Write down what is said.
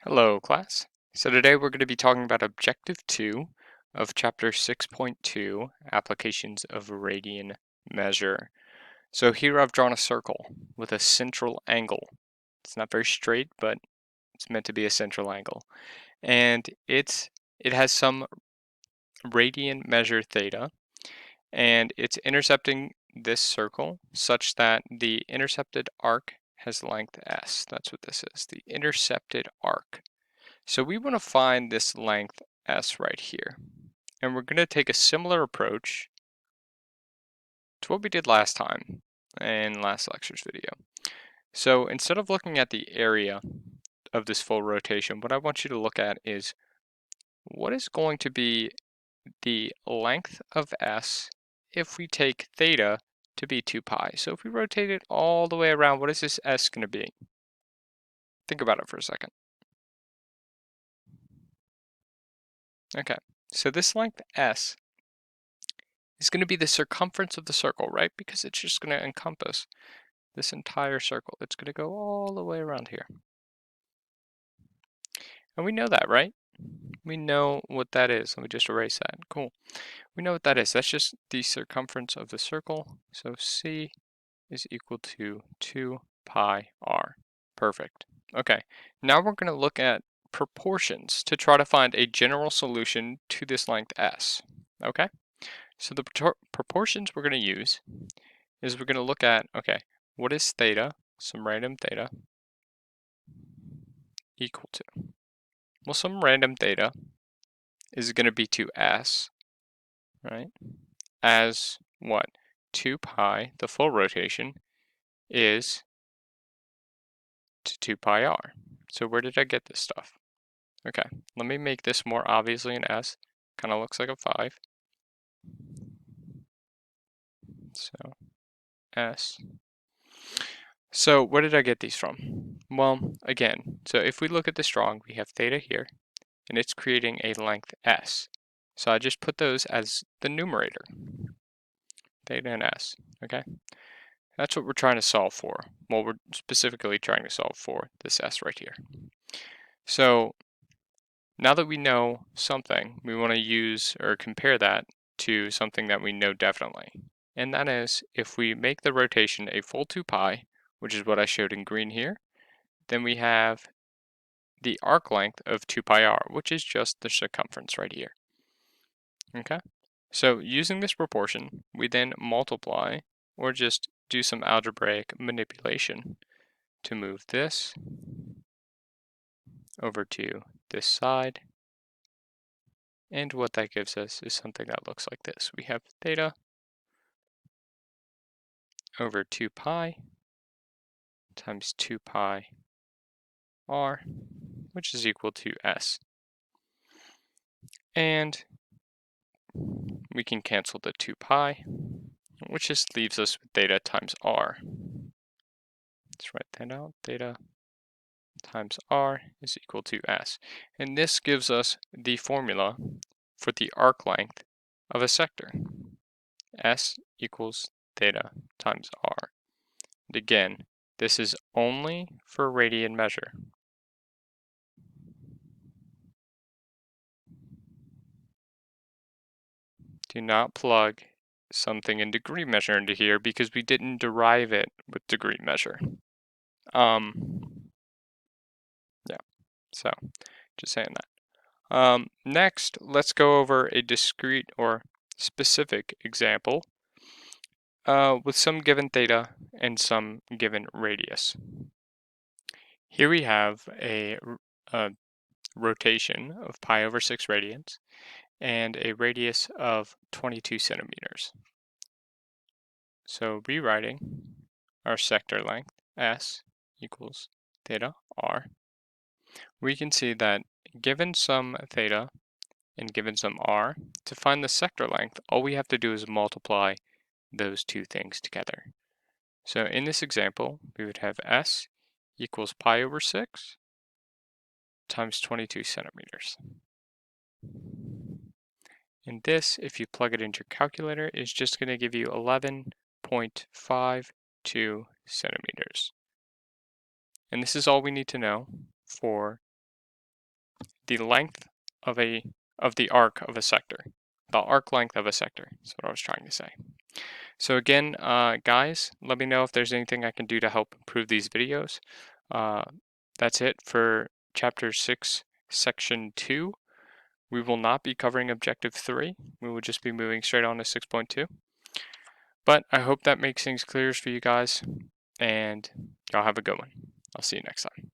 Hello, class. So today we're going to be talking about Objective 2 of Chapter 6.2, Applications of Radian Measure. So here I've drawn a circle with a central angle. It's not very straight, but it's meant to be a central angle. And it has some radian measure theta, and it's intercepting this circle such that the intercepted arc has length s. That's what this is, the intercepted arc. So we want to find this length s right here. And we're going to take a similar approach to what we did last time in last lecture's video. So instead of looking at the area of this full rotation, what I want you to look at is what is going to be the length of s if we take theta to be 2 pi. So if we rotate it all the way around, what is this s going to be? Think about it for a second. Okay, so this length s is going to be the circumference of the circle, right? Because it's just going to encompass this entire circle. It's going to go all the way around here. And we know that, right? We know what that is. Let me just erase that. Cool. We know what that is. That's just the circumference of the circle. So C is equal to 2 pi r. Perfect. Okay, now we're going to look at proportions to try to find a general solution to this length s. Okay, so the proportions we're going to use is we're going to look at, okay, what is theta, some random theta, equal to? Well, some random theta is going to be to s, right, as what? 2 pi, the full rotation, is to 2 pi r. So where did I get this stuff? Okay, let me make this more obviously an s. Kind of looks like a 5. So s. So where did I get these from? Well, again, so if we look at the strong, we have theta here, and it's creating a length s. So I just put those as the numerator, theta and s, okay? That's what we're trying to solve for. Well, we're specifically trying to solve for this s right here. So now that we know something, we want to use or compare that to something that we know definitely. And that is, if we make the rotation a full 2 pi, which is what I showed in green here, then we have the arc length of 2 pi r, which is just the circumference right here. Okay? So using this proportion, we then multiply, or just do some algebraic manipulation to move this over to this side. And what that gives us is something that looks like this. We have theta over 2 pi times 2 pi r, which is equal to s. And we can cancel the 2 pi, which just leaves us with theta times r. Let's write that out. Theta times r is equal to s. And this gives us the formula for the arc length of a sector. S equals theta times r. And again, this is only for radian measure. Do not plug something in degree measure into here because we didn't derive it with degree measure. Yeah, so just saying that. Next, let's go over a discrete or specific example with some given theta and some given radius. Here we have a rotation of pi over 6 radians and a radius of 22 centimeters. So rewriting our sector length, S equals theta r, we can see that given some theta and given some r, to find the sector length, all we have to do is multiply those two things together. So in this example, we would have S equals pi over 6 times 22 centimeters. And this, if you plug it into your calculator, is just going to give you 11.52 centimeters. And this is all we need to know for the length of the arc of a sector. The arc length of a sector is what I was trying to say. So again, guys, let me know if there's anything I can do to help improve these videos. That's it for Chapter 6, Section 2. We will not be covering Objective 3. We will just be moving straight on to 6.2. But I hope that makes things clear for you guys, and y'all have a good one. I'll see you next time.